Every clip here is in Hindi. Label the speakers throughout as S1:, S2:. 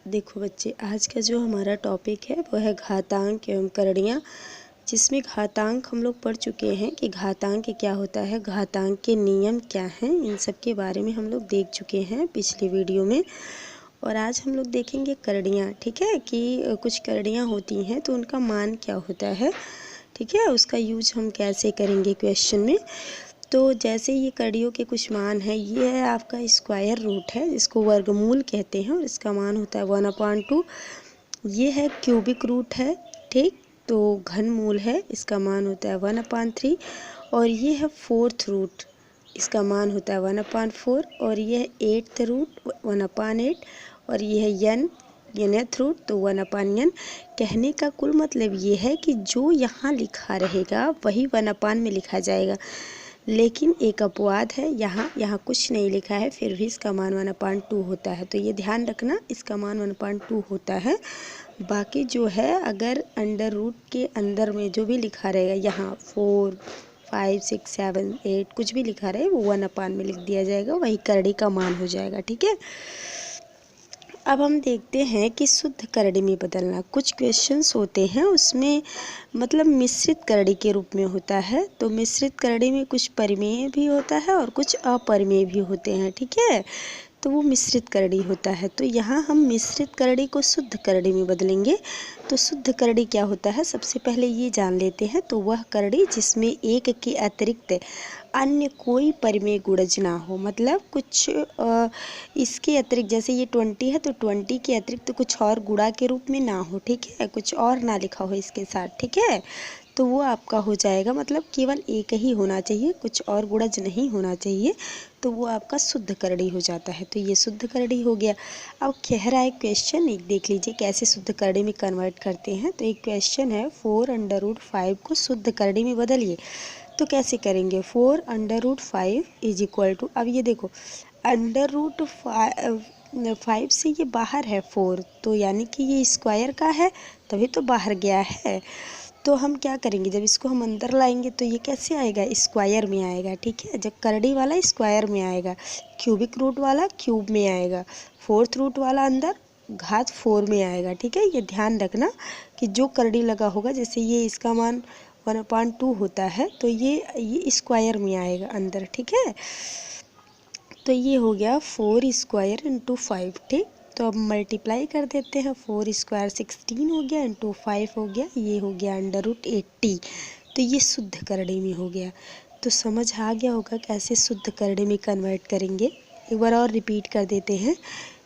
S1: देखो बच्चे, आज का जो हमारा टॉपिक है वो है घातांक एवं करणियाँ, जिसमें घातांक हम लोग पढ़ चुके हैं कि घातांक क्या होता है, घातांक के नियम क्या हैं, इन सब के बारे में हम लोग देख चुके हैं पिछली वीडियो में। और आज हम लोग देखेंगे करणियाँ। ठीक है, कि कुछ करणियाँ होती हैं तो उनका मान क्या होता है। ठीक है, उसका यूज हम कैसे करेंगे क्वेश्चन में। तो जैसे ये कड़ियों के कुछ मान है, ये है आपका स्क्वायर रूट है जिसको वर्गमूल कहते हैं और इसका मान होता है 1/2। ये है क्यूबिक रूट है, ठीक, तो घनमूल है, इसका मान होता है 1/3। और ये है फोर्थ रूट, इसका मान होता है 1/4। और ये है एट्थ रूट 1/8। और ये है nth रूट तो 1/n। कहने का कुल मतलब ये है कि जो यहाँ लिखा रहेगा वही 1/, में लिखा जाएगा। लेकिन एक अपवाद है, यहाँ कुछ नहीं लिखा है फिर भी इसका मान 1/2 होता है। तो ये ध्यान रखना, इसका मान 1/2 होता है। बाकी जो है अगर अंडर रूट के अंदर में जो भी लिखा रहेगा, यहाँ 4, 5, 6, 7, 8 कुछ भी लिखा रहे वो 1/, में लिख दिया जाएगा, वही करड़ी का मान हो जाएगा। ठीक है, अब हम देखते हैं कि शुद्ध करड़ी में बदलना। कुछ क्वेश्चंस होते हैं उसमें मतलब मिश्रित करड़ी के रूप में होता है। तो मिश्रित करड़ी में कुछ परिमेय भी होता है और कुछ अपरिमेय भी होते हैं। ठीक है, तो वो मिश्रित करड़ी होता है। तो यहाँ हम मिश्रित करड़ी को शुद्ध करड़ी में बदलेंगे। तो शुद्ध करड़ी क्या होता है, सबसे पहले ये जान लेते हैं। तो वह करड़ी जिसमें एक के अतिरिक्त अन्य कोई परिमेय गुणज ना हो, मतलब कुछ इसके अतिरिक्त, जैसे ये 20 है तो 20 के अतिरिक्त कुछ और गुणा के रूप में ना हो। ठीक है, कुछ और ना लिखा हो इसके साथ। ठीक है, तो वो आपका हो जाएगा, मतलब केवल एक ही होना चाहिए, कुछ और गुणज नहीं होना चाहिए, तो वो आपका शुद्ध करड़ी हो जाता है। तो ये शुद्ध करड़ी हो गया। अब कह रहा है क्वेश्चन, एक देख लीजिए कैसे शुद्ध करड़ी में कन्वर्ट करते हैं। तो एक क्वेश्चन है 4√5 को शुद्ध करड़ी में बदलिए। तो कैसे करेंगे, 4√5 इज इक्वल टू, अब ये देखो √5 से ये बाहर है 4, तो यानी कि ये स्क्वायर का है तभी तो बाहर गया है। तो हम क्या करेंगे, जब इसको हम अंदर लाएंगे तो ये कैसे आएगा, स्क्वायर में आएगा। ठीक है, जब करड़ी वाला स्क्वायर में आएगा, क्यूबिक रूट वाला क्यूब में आएगा, फोर्थ रूट वाला अंदर घात 4 में आएगा। ठीक है, ये ध्यान रखना कि जो करड़ी लगा होगा, जैसे ये इसका मान 1/2 होता है तो ये स्क्वायर में आएगा अंदर। ठीक है, तो ये हो गया 4 स्क्वायर इंटू 5। ठीक, तो अब मल्टीप्लाई कर देते हैं, 4 स्क्वायर 16 हो गया इंटू 5 हो गया, ये हो गया √80। तो ये शुद्ध करड़ी में हो गया। तो समझ आ गया होगा कैसे शुद्ध करड़ी में कन्वर्ट करेंगे। एक बार और रिपीट कर देते हैं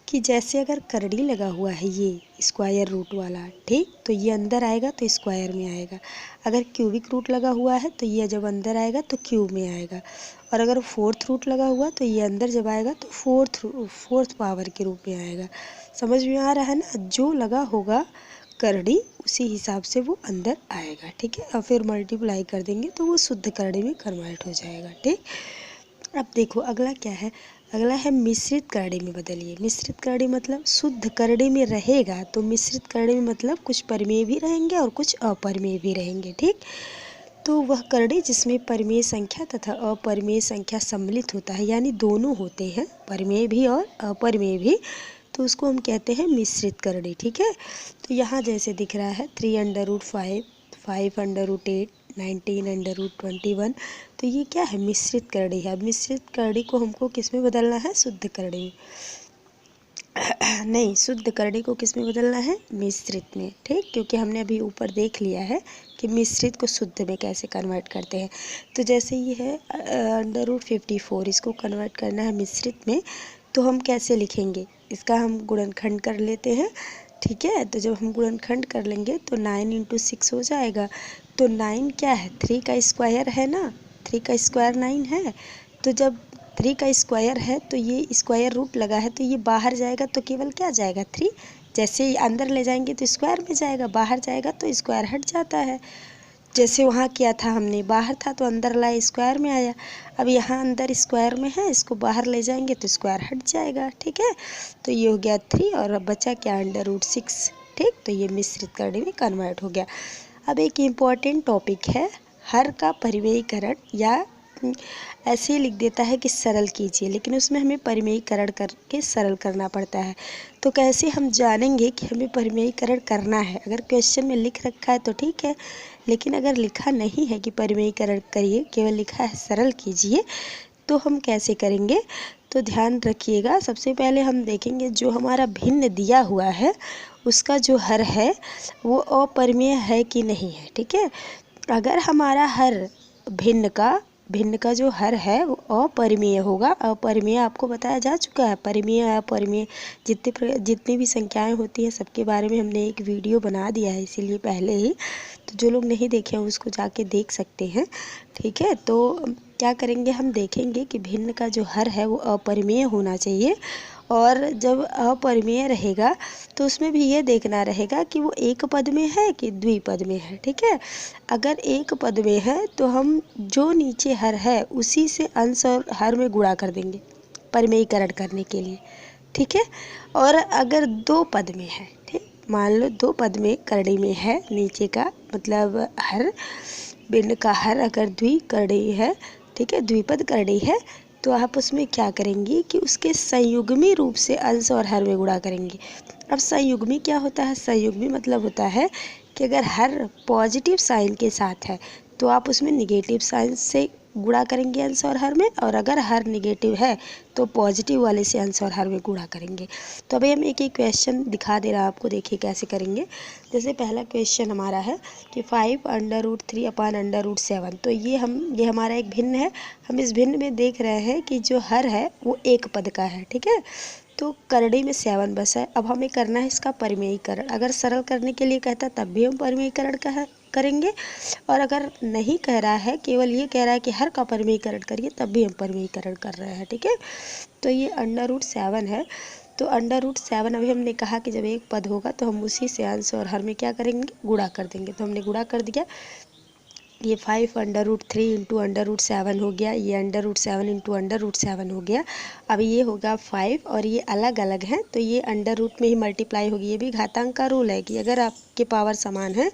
S1: कि जैसे अगर करड़ी लगा हुआ है ये स्क्वायर रूट वाला, ठीक, तो ये अंदर आएगा तो स्क्वायर में आएगा। अगर क्यूबिक रूट लगा हुआ है तो ये जब अंदर आएगा तो क्यूब में आएगा। और अगर फोर्थ रूट लगा हुआ तो ये अंदर जब आएगा तो फोर्थ पावर के रूप में आएगा। समझ में आ रहा है ना, जो लगा होगा करड़ी उसी हिसाब से वो अंदर आएगा। ठीक है, और फिर मल्टीप्लाई कर देंगे तो वो शुद्ध करड़ी में कन्वर्ट हो जाएगा। ठीक, अब देखो अगला क्या है, अगला है मिश्रित करड़ी में बदलिए। मिश्रित करड़ी मतलब शुद्ध करड़ी में रहेगा, तो मिश्रित करड़ी में मतलब कुछ परिमेय भी रहेंगे और कुछ अपरिमेय भी रहेंगे। ठीक, तो वह करड़ी जिसमें परिमेय संख्या तथा अपरिमेय संख्या सम्मिलित होता है, यानी दोनों होते हैं, परिमेय भी और अपरिमेय भी, तो उसको हम कहते हैं मिश्रित करड़ी। ठीक है, तो यहाँ जैसे दिख रहा है 3√5, 5√8, 19√21, तो ये क्या है, मिश्रित करड़ी है। अब मिश्रित करड़ी को हमको किस में बदलना है, शुद्ध करड़ी में नहीं, शुद्ध करड़ी को किस में बदलना है, मिश्रित में। ठीक, क्योंकि हमने अभी ऊपर देख लिया है कि मिश्रित को शुद्ध में कैसे कन्वर्ट करते हैं। तो जैसे ये है √54, इसको कन्वर्ट करना है मिश्रित में, तो हम कैसे लिखेंगे, इसका हम गुणनखंड कर लेते हैं। ठीक है, तो जब हम गुणनखंड कर लेंगे तो 9 × 6 हो जाएगा। तो 9 क्या है, 3 का स्क्वायर है ना, 3 का स्क्वायर 9 है। तो जब 3 का स्क्वायर है तो ये स्क्वायर रूट लगा है तो ये बाहर जाएगा तो केवल क्या जाएगा, 3। जैसे ही अंदर ले जाएंगे तो स्क्वायर में जाएगा, बाहर जाएगा तो स्क्वायर हट जाता है। जैसे वहाँ किया था हमने, बाहर था तो अंदर लाए स्क्वायर में आया। अब यहाँ अंदर स्क्वायर में है, इसको बाहर ले जाएंगे तो स्क्वायर हट जाएगा। ठीक है, तो ये हो गया 3 और अब बचा क्या, √6। ठीक, तो ये मिश्रित करड़ी में कन्वर्ट हो गया। अब एक इम्पॉर्टेंट टॉपिक है हर का परिमेयीकरण या ऐसे ही लिख देता है कि सरल कीजिए, लेकिन उसमें हमें परिमेयीकरण करके सरल करना पड़ता है। तो कैसे हम जानेंगे कि हमें परिमेयीकरण करना है? अगर क्वेश्चन में लिख रखा है तो ठीक है, लेकिन अगर लिखा नहीं है कि परिमेयीकरण करिए, केवल लिखा है सरल कीजिए, तो हम कैसे करेंगे? तो ध्यान रखिएगा, सबसे पहले हम देखेंगे जो हमारा भिन्न दिया हुआ है उसका जो हर है वो अपरिमेय है कि नहीं है। ठीक है, अगर हमारा हर भिन्न का जो हर है वो अपरिमेय होगा। अपरिमेय आपको बताया जा चुका है, परिमेय अपरिमेय जितनी भी संख्याएं होती हैं सबके बारे में हमने एक वीडियो बना दिया है, इसीलिए पहले ही, तो जो लोग नहीं देखे हैं उसको जाके देख सकते हैं। ठीक है, तो क्या करेंगे, हम देखेंगे कि भिन्न का जो हर है वो अपरिमेय होना चाहिए, और जब अपरिमेय रहेगा तो उसमें भी ये देखना रहेगा कि वो एक पद में है कि द्विपद में है। ठीक है, अगर एक पद में है तो हम जो नीचे हर है उसी से अंश और हर में गुणा कर देंगे परिमेयीकरण करने के लिए। ठीक है, और अगर दो पद में है, ठीक, मान लो दो पद में करड़ी में है नीचे का मतलब हर, भिन्न का हर अगर द्विकरड़ी है, ठीक है, द्विपद करड़ी है, तो आप उसमें क्या करेंगी कि उसके संयुग्मी रूप से अंश और हर में गुणा करेंगे। अब संयुग्मी क्या होता है? संयुग्मी मतलब होता है कि अगर हर पॉजिटिव साइन के साथ है तो आप उसमें निगेटिव साइन से गुणा करेंगे अंश और हर में, और अगर हर निगेटिव है तो पॉजिटिव वाले से अंश और हर में गुणा करेंगे। तो अभी हम एक एक क्वेश्चन दिखा दे रहा आपको, देखिए कैसे करेंगे। जैसे पहला क्वेश्चन हमारा है कि 5√3/√7, तो ये हमारा एक भिन्न है। हम इस भिन्न में देख रहे हैं कि जो हर है वो एक पद का है। ठीक है, तो करड़ी में 7 बसा है। अब हमें करना है इसका परिमेयीकरण। अगर सरल करने के लिए कहता तब भी हम परिमेयीकरण करेंगे, और अगर नहीं कह रहा है, केवल ये कह रहा है कि हर का परिमेयीकरण करिए, तब भी हम परिमेयीकरण कर रहे हैं। ठीक है, तो ये √7 है। तो √7 अभी हमने कहा कि जब एक पद होगा तो हम उसी से अंश और हर में क्या करेंगे, गुणा कर देंगे। तो हमने गुणा कर दिया, ये 5√3 इंटू √7 हो गया, ये √7 इंटू √7 हो गया। अब ये होगा 5, और ये अलग अलग हैं तो ये अंडर रूट में ही मल्टीप्लाई होगी। ये भी घातांक का रूल है कि अगर आपके पावर समान है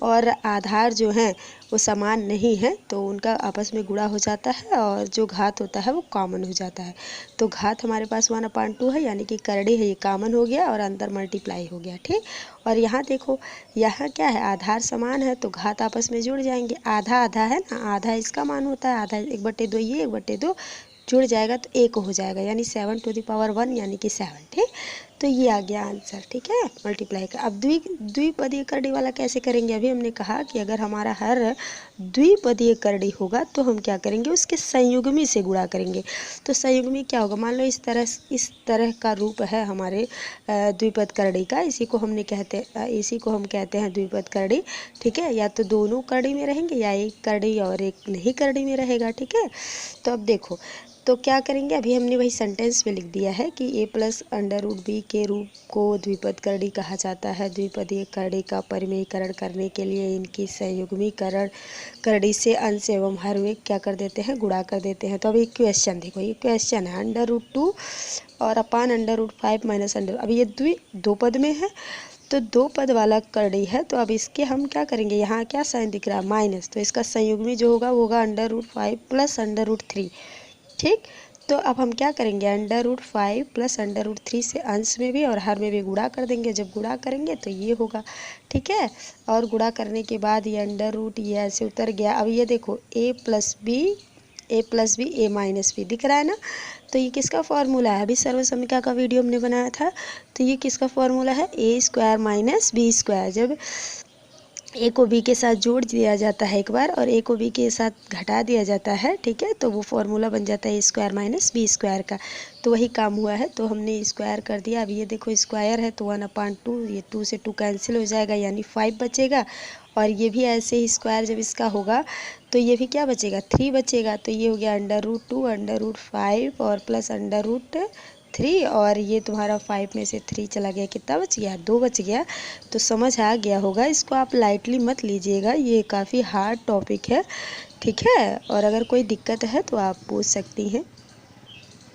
S1: और आधार जो हैं वो समान नहीं है तो उनका आपस में गुणा हो जाता है, और जो घात होता है वो कॉमन हो जाता है। तो घात हमारे पास 1/2 है, यानी कि करड़ी है, ये कॉमन हो गया और अंदर मल्टीप्लाई हो गया। ठीक, और यहाँ देखो, यहाँ क्या है, आधार समान है तो घात आपस में जुड़ जाएंगे। आधा आधा है ना, आधा इसका मान होता है, आधा 1/2 ये 1/2 जुड़ जाएगा तो 1 हो जाएगा, यानी 7⁻1 यानी कि 7। ठीक, तो ये आ गया आंसर। ठीक है, मल्टीप्लाई का। अब द्विपदीय करड़ी वाला कैसे करेंगे? अभी हमने कहा कि अगर हमारा हर द्विपदीय करड़ी होगा तो हम क्या करेंगे, उसके संयुग्मी से गुणा करेंगे। तो संयुग्मी क्या होगा, मान लो इस तरह का रूप है हमारे द्विपद करड़ी का, इसी को हम कहते हैं द्विपद करड़ी। ठीक है, या तो दोनों करड़ी में रहेंगे या एक करड़ी और एक नहीं करड़ी में रहेगा। ठीक है, तो अब देखो, तो क्या करेंगे, अभी हमने वही सेंटेंस में लिख दिया है कि a+√b के रूप को द्विपद करड़ी कहा जाता है। द्विपदीय करड़ी का परिमेयीकरण करने के लिए इनकी संयुग्मीकरण करड़ी से अंश एवं हर में क्या कर देते हैं, गुणा कर देते हैं। तो अभी क्वेश्चन देखो, ये क्वेश्चन है √2 और अपान √5 माइनस अब ये दो पद में है, तो दो पद वाला करड़ी है, तो अब इसके हम क्या करेंगे, यहाँ क्या साइन दिख रहा है, माइनस, तो इसका संयुग्मी जो होगा वो होगा √5 प्लस √3। ठीक, तो अब हम क्या करेंगे, √5 प्लस √3 से अंश में भी और हर में भी गुणा कर देंगे। जब गुणा करेंगे तो ये होगा। ठीक है, और गुणा करने के बाद ये √ ये ऐसे उतर गया। अब ये देखो a+b a-b दिख रहा है ना, तो ये किसका फॉर्मूला है, अभी सर्वसमीका का वीडियो हमने बनाया था, तो ये किसका फॉर्मूला है, a² - b²। जब ए को बी के साथ जोड़ दिया जाता है एक बार और ए को बी के साथ घटा दिया जाता है, ठीक है, तो वो फॉर्मूला बन जाता है a² - b² का। तो वही काम हुआ है, तो हमने स्क्वायर कर दिया। अब ये देखो स्क्वायर है तो 1/2, ये 2 से 2 कैंसिल हो जाएगा, यानी 5 बचेगा। और ये भी ऐसे ही स्क्वायर जब इसका होगा तो ये भी क्या बचेगा, 3 बचेगा। तो ये हो गया √2 √5 और प्लस √3, और ये तुम्हारा 5 में से 3 चला गया, कितना बच गया, 2 बच गया। तो समझ आ गया होगा, इसको आप लाइटली मत लीजिएगा, ये काफ़ी हार्ड टॉपिक है। ठीक है, और अगर कोई दिक्कत है तो आप पूछ सकती हैं।